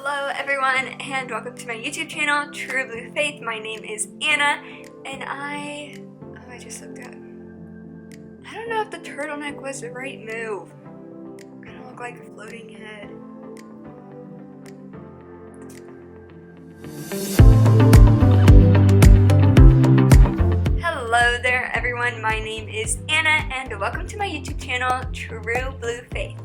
Hello everyone and welcome to my YouTube channel, True Blue Faith. My name is Anna and I just looked up. I don't know if the turtleneck was the right move. Kind of look like a floating head. Hello there everyone, my name is Anna and welcome to my YouTube channel, True Blue Faith.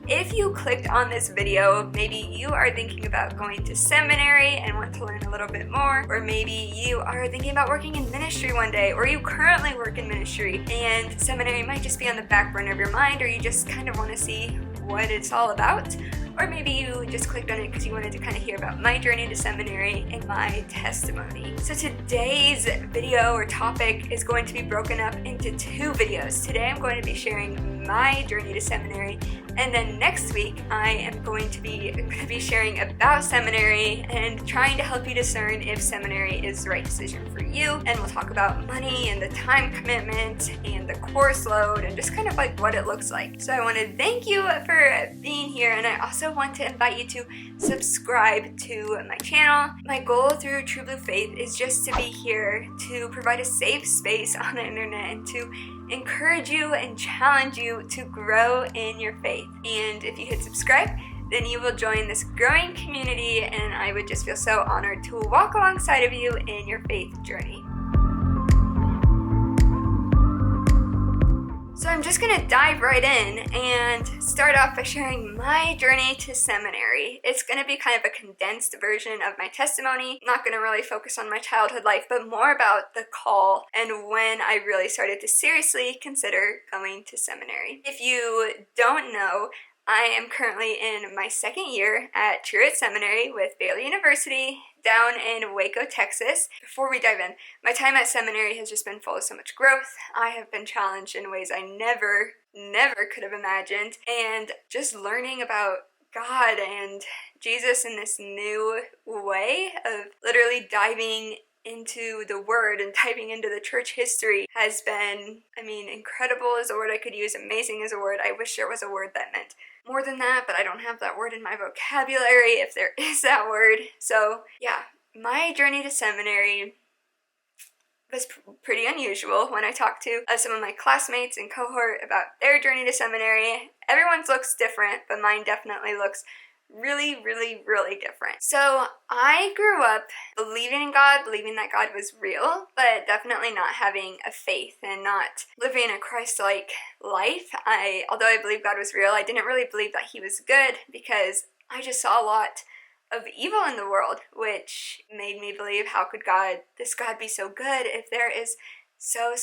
If you clicked on this video, maybe you are thinking about going to seminary and want to learn a little bit more, or maybe you are thinking about working in ministry one day, or you currently work in ministry and seminary might just be on the back burner of your mind, or you just kind of want to see what it's all about. Or maybe you just clicked on it because you wanted to kind of hear about my journey to seminary and my testimony. So today's video or topic is going to be broken up into two videos. Today I'm going to be sharing my journey to seminary, and then next week I am going to be sharing about seminary and trying to help you discern if seminary is the right decision for you. And we'll talk about money and the time commitment and the course load and just kind of like what it looks like. So I want to thank you for being here, and I also want to invite you to subscribe to my channel. My goal through True Blue Faith is just to be here to provide a safe space on the internet and to encourage you and challenge you to grow in your faith. And if you hit subscribe, then you will join this growing community, and I would just feel so honored to walk alongside of you in your faith journey. So I'm just gonna dive right in and start off by sharing my journey to seminary. It's gonna be kind of a condensed version of my testimony. I'm not gonna really focus on my childhood life, but more about the call and when I really started to seriously consider going to seminary. If you don't know, I am currently in my second year at Truett Seminary with Baylor University down in Waco, Texas. Before we dive in, my time at seminary has just been full of so much growth. I have been challenged in ways I never could have imagined, and just learning about God and Jesus in this new way of literally diving into the word and diving into the church history has been, incredible is a word I could use, amazing is a word. I wish there was a word that meant more than that, but I don't have that word in my vocabulary, if there is that word. So yeah, my journey to seminary was pretty unusual. When I talked to some of my classmates and cohort about their journey to seminary, everyone's looks different, but mine definitely looks really different. So I grew up believing in God, believing that God was real, but definitely not having a faith and not living a Christ-like life. Although I believed God was real, I didn't really believe that he was good, because I just saw a lot of evil in the world, which made me believe, how could this God be so good if there is so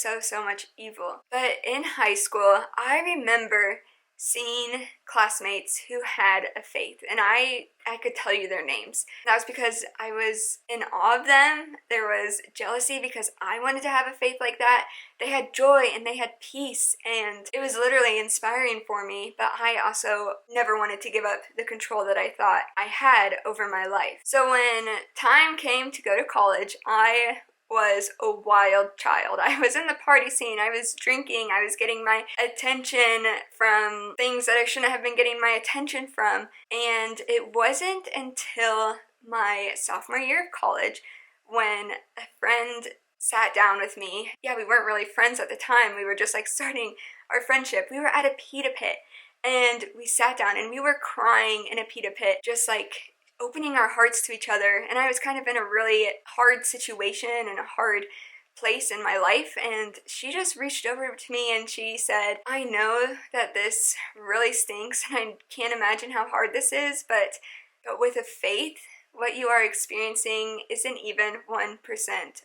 much evil? But in high school, I remember seeing classmates who had a faith, and I could tell you their names. That was because I was in awe of them. There was jealousy because I wanted to have a faith like that. They had joy and they had peace, and it was literally inspiring for me, but I also never wanted to give up the control that I thought I had over my life. So when time came to go to college, I was a wild child. I was in the party scene, I was drinking, I was getting my attention from things that I shouldn't have been getting my attention from, and it wasn't until my sophomore year of college when a friend sat down with me. Yeah, we weren't really friends at the time, we were just like starting our friendship. We were at a pita pit, and we sat down and we were crying in a pita pit, just like opening our hearts to each other. And I was kind of in a really hard situation and a hard place in my life, and she just reached over to me and she said, I know that this really stinks and I can't imagine how hard this is, but with a faith, what you are experiencing isn't even 1%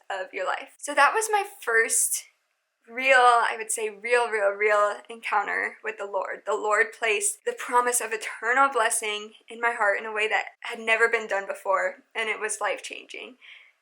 of your life. So that was my first real encounter with the Lord. The Lord placed the promise of eternal blessing in my heart in a way that had never been done before, and it was life-changing.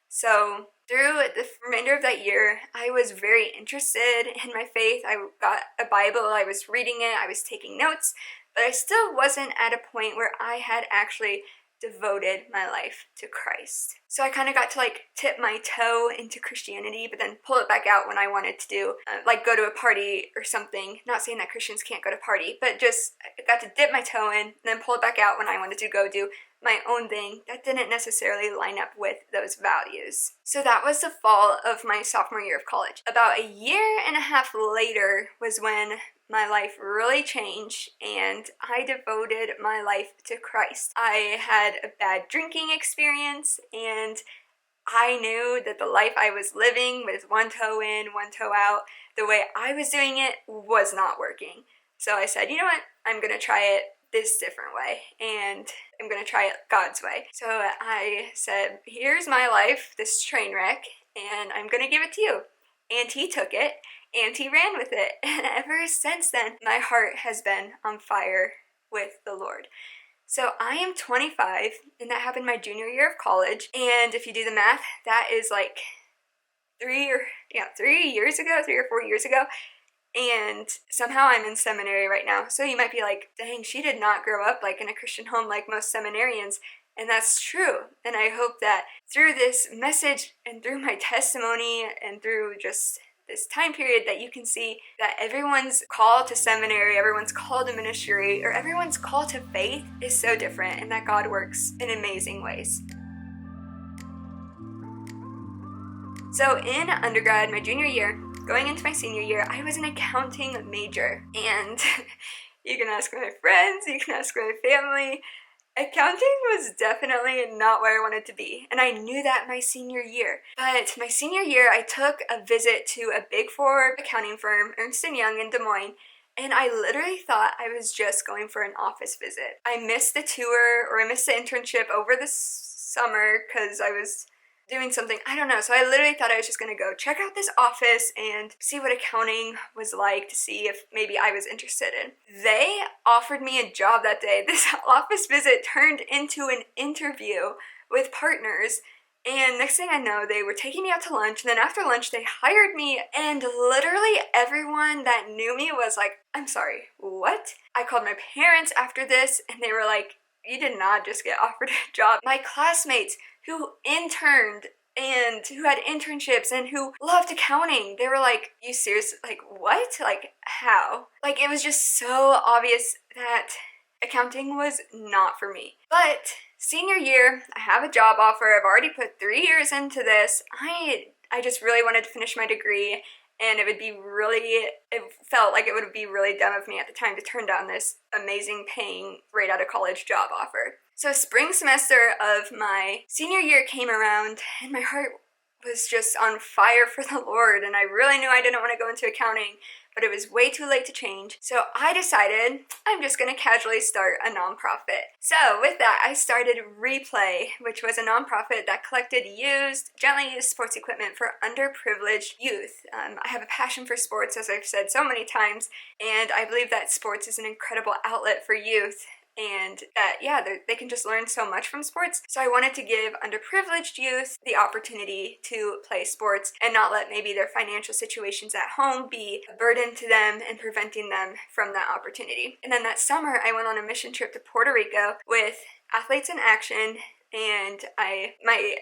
So through the remainder of that year, I was very interested in my faith. I got a Bible, I was reading it, I was taking notes, but I still wasn't at a point where I had actually devoted my life to Christ. So I kind of got to tip my toe into Christianity, but then pull it back out when I wanted to do, go to a party or something. Not saying that Christians can't go to party, but just I got to dip my toe in and then pull it back out when I wanted to go do my own thing that didn't necessarily line up with those values. So that was the fall of my sophomore year of college. About a year and a half later was when my life really changed and I devoted my life to Christ. I had a bad drinking experience and I knew that the life I was living with one toe in, one toe out, the way I was doing it was not working. So I said, you know what, I'm gonna try it this different way and I'm gonna try it God's way. So I said, here's my life, this train wreck, and I'm gonna give it to you. And he took it and he ran with it. And ever since then, my heart has been on fire with the Lord. So I am 25 and that happened my junior year of college. And if you do the math, that is like 3 or 4 years ago. And somehow I'm in seminary right now. So you might be like, dang, she did not grow up like in a Christian home like most seminarians. And that's true. And I hope that through this message and through my testimony and through just this time period that you can see that everyone's call to seminary, everyone's call to ministry, or everyone's call to faith is so different and that God works in amazing ways. So in undergrad, my junior year, going into my senior year, I was an accounting major. And you can ask my friends, you can ask my family, accounting was definitely not where I wanted to be, and I knew that my senior year. But my senior year, I took a visit to a Big Four accounting firm, Ernst & Young in Des Moines, and I literally thought I was just going for an office visit. I missed the tour, or I missed the internship over the summer because I was doing something, I don't know. So I literally thought I was just gonna go check out this office and see what accounting was like to see if maybe I was interested in. They offered me a job that day. This office visit turned into an interview with partners. And next thing I know, they were taking me out to lunch, and then after lunch, they hired me, and literally everyone that knew me was like, I'm sorry, what? I called my parents after this, and they were like, you did not just get offered a job. My classmates who interned and who had internships and who loved accounting, they were like, you serious? Like, what? Like, how? Like, it was just so obvious that accounting was not for me. But senior year, I have a job offer. I've already put 3 years into this. I just really wanted to finish my degree, and it felt like it would be really dumb of me at the time to turn down this amazing paying right out of college job offer. So spring semester of my senior year came around and my heart was just on fire for the Lord, and I really knew I didn't want to go into accounting, but it was way too late to change. So I decided I'm just going to casually start a nonprofit. So with that, I started Replay, which was a nonprofit that collected gently used sports equipment for underprivileged youth. I have a passion for sports, as I've said so many times, and I believe that sports is an incredible outlet for youth, and that, they can just learn so much from sports. So I wanted to give underprivileged youth the opportunity to play sports and not let maybe their financial situations at home be a burden to them and preventing them from that opportunity. And then that summer, I went on a mission trip to Puerto Rico with Athletes in Action, and I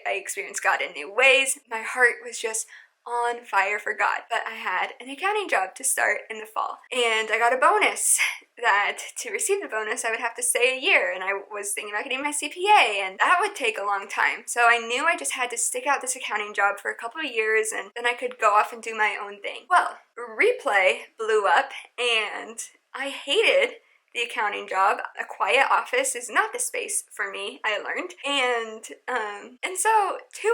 experienced God in new ways. My heart was just on fire for God, but I had an accounting job to start in the fall, and I got a bonus that to receive the bonus I would have to stay a year, and I was thinking about getting my CPA, and that would take a long time. So I knew I just had to stick out this accounting job for a couple of years, and then I could go off and do my own thing. Well, Replay blew up, and I hated the accounting job. A quiet office is not the space for me, I learned. And so 2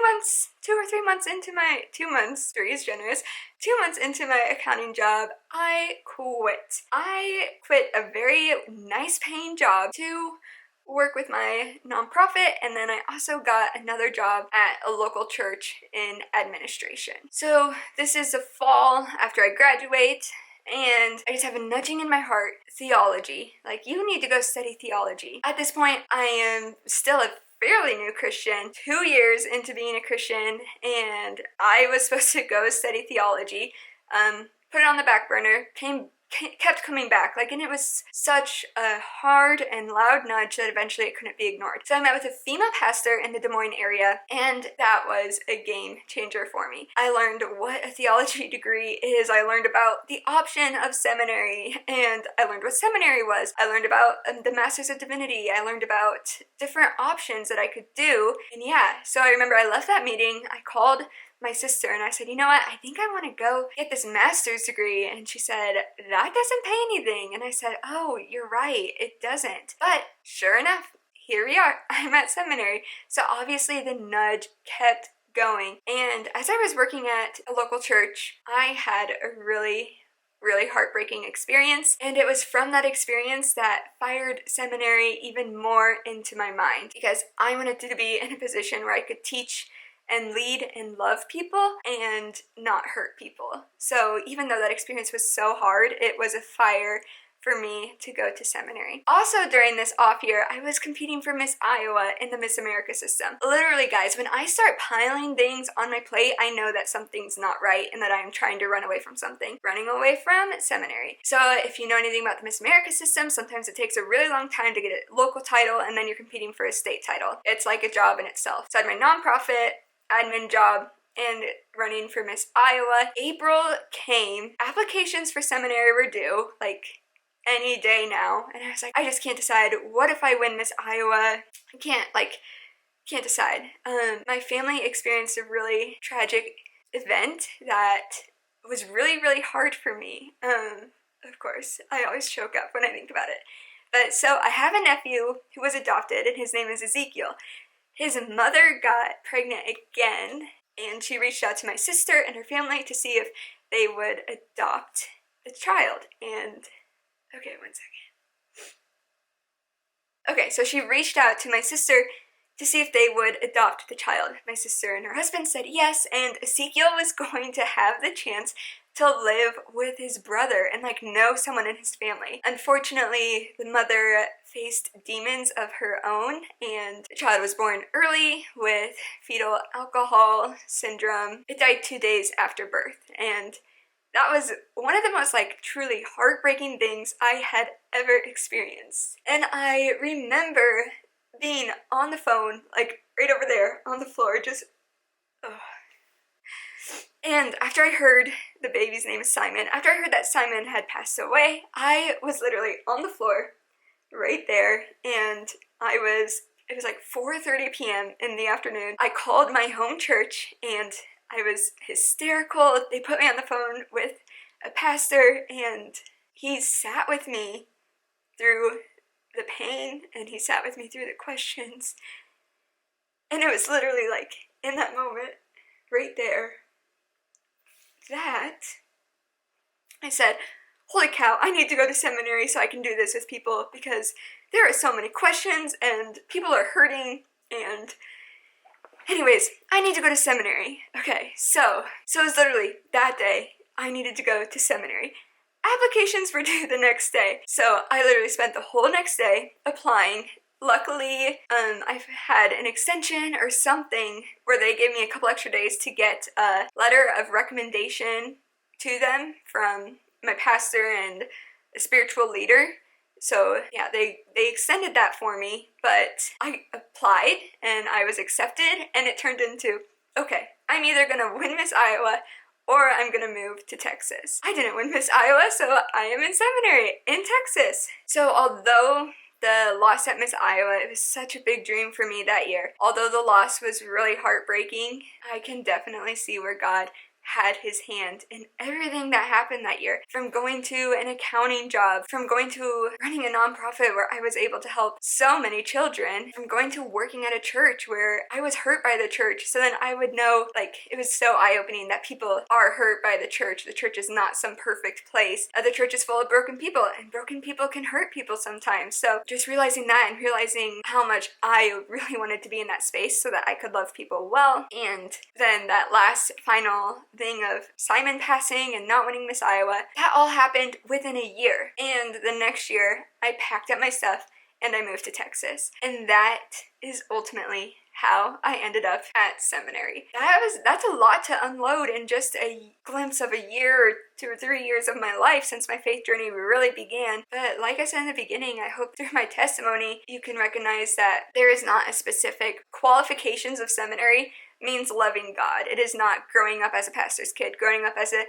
or 3 months into my, 2 months, 3 is generous, 2 months into my accounting job, I quit. I quit a very nice paying job to work with my nonprofit, and then I also got another job at a local church in administration. So this is the fall after I graduate, and I just have a nudging in my heart, theology. Like, you need to go study theology. At this point, I am still a fairly new Christian, 2 years into being a Christian, and I was supposed to go study theology. Put it on the back burner, came kept coming back, and it was such a hard and loud nudge that eventually it couldn't be ignored. So I met with a female pastor in the Des Moines area, and that was a game changer for me. I learned what a theology degree is. I learned about the option of seminary, and I learned what seminary was. I learned about the Masters of Divinity. I learned about different options that I could do, and so I remember I left that meeting, I called my sister and I said, you know what, I think I want to go get this master's degree. And she said, that doesn't pay anything. And I said, oh, you're right, it doesn't. But sure enough, here we are. I'm at seminary. So obviously the nudge kept going. And as I was working at a local church, I had a really heartbreaking experience, and it was from that experience that fired seminary even more into my mind, because I wanted to be in a position where I could teach and lead and love people and not hurt people. So even though that experience was so hard, it was a fire for me to go to seminary. Also during this off year, I was competing for Miss Iowa in the Miss America system. Literally, guys, when I start piling things on my plate, I know that something's not right and that I'm trying to run away from something. Running away from seminary. So if you know anything about the Miss America system, sometimes it takes a really long time to get a local title, and then you're competing for a state title. It's like a job in itself. So I had my nonprofit admin job and running for Miss Iowa. April came. Applications for seminary were due, any day now. And I was like, I just can't decide. What if I win Miss Iowa? I can't decide. My family experienced a really tragic event that was really hard for me. Of course, I always choke up when I think about it. But so I have a nephew who was adopted, and his name is Ezekiel. His mother got pregnant again, and she reached out to my sister and her family to see if they would adopt the child. And, okay, one second. Okay, so she reached out to my sister to see if they would adopt the child. My sister and her husband said yes, and Ezekiel was going to have the chance to live with his brother and know someone in his family. Unfortunately, the mother faced demons of her own, and the child was born early with fetal alcohol syndrome. It died 2 days after birth, and that was one of the most truly heartbreaking things I had ever experienced. And I remember being on the phone, right over there on the floor, just And after I heard the baby's name is Simon, after I heard that Simon had passed away, I was literally on the floor right there, and it was 4:30 p.m. in the afternoon. I called my home church, and I was hysterical. They put me on the phone with a pastor, and he sat with me through the pain, and he sat with me through the questions. And it was literally in that moment, right there, that I said, holy cow, I need to go to seminary so I can do this with people, because there are so many questions and people are hurting, and anyways, I need to go to seminary. Okay, so it was literally that day I needed to go to seminary. Applications were due the next day, so I literally spent the whole next day applying. Luckily, I had an extension or something where they gave me a couple extra days to get a letter of recommendation to them from my pastor and a spiritual leader. So yeah, they extended that for me, but I applied and I was accepted, and it turned into, okay, I'm either gonna win Miss Iowa or I'm gonna move to Texas. I didn't win Miss Iowa, so I am in seminary in Texas. So although the loss at Miss Iowa, it was such a big dream for me that year. Although the loss was really heartbreaking, I can definitely see where God had his hand in everything that happened that year. From going to an accounting job, from going to running a nonprofit where I was able to help so many children, from going to working at a church where I was hurt by the church, so then I would know, it was so eye-opening that people are hurt by the church. The church is not some perfect place. The church is full of broken people, and broken people can hurt people sometimes. So just realizing that and realizing how much I really wanted to be in that space so that I could love people well. And then that last final thing of Simon passing and not winning Miss Iowa, that all happened within a year. And the next year, I packed up my stuff and I moved to Texas. And that is ultimately how I ended up at seminary. That's a lot to unload in just a glimpse of a year or 2 or 3 years of my life since my faith journey really began. But like I said in the beginning, I hope through my testimony you can recognize that there is not a specific qualifications of seminary means loving God. It is not growing up as a pastor's kid, growing up as a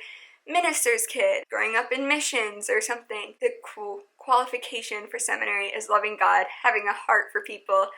minister's kid, growing up in missions or something. The qualification for seminary is loving God, having a heart for people,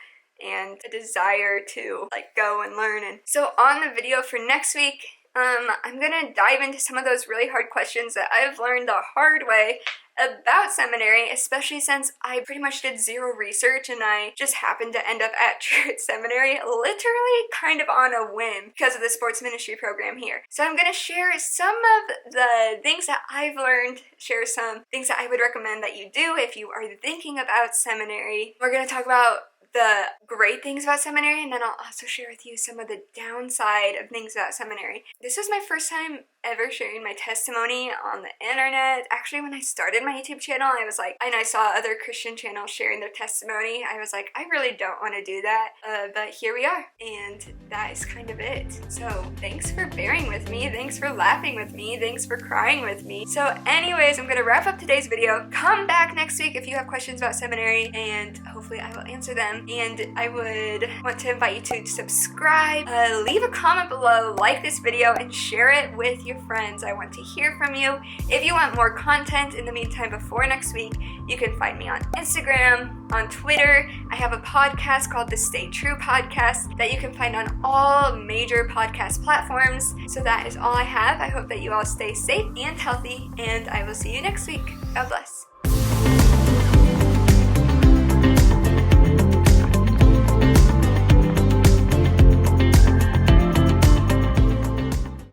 and a desire to go and learn. And so on the video for next week, I'm gonna dive into some of those really hard questions that I've learned the hard way about seminary, especially since I pretty much did zero research and I just happened to end up at seminary literally kind of on a whim because of the sports ministry program here. So I'm gonna share some of the things that I've learned, share some things that I would recommend that you do if you are thinking about seminary. We're gonna talk about the great things about seminary, and then I'll also share with you some of the downside of things about seminary. This was my first time ever sharing my testimony on the internet. Actually, when I started my YouTube channel, I was like, and I saw other Christian channels sharing their testimony, I was like, I really don't want to do that, but here we are, and that is kind of it. So thanks for bearing with me, thanks for laughing with me, thanks for crying with me. So anyways, I'm gonna wrap up today's video. Come back next week if you have questions about seminary, and hopefully I will answer them. And I would want to invite you to subscribe, leave a comment below, like this video, and share it with your friends. I want to hear from you. If you want more content in the meantime before next week, you can find me on Instagram, on Twitter. I have a podcast called the Stay True Podcast that you can find on all major podcast platforms. So that is all I have. I hope that you all stay safe and healthy, and I will see you next week. God bless.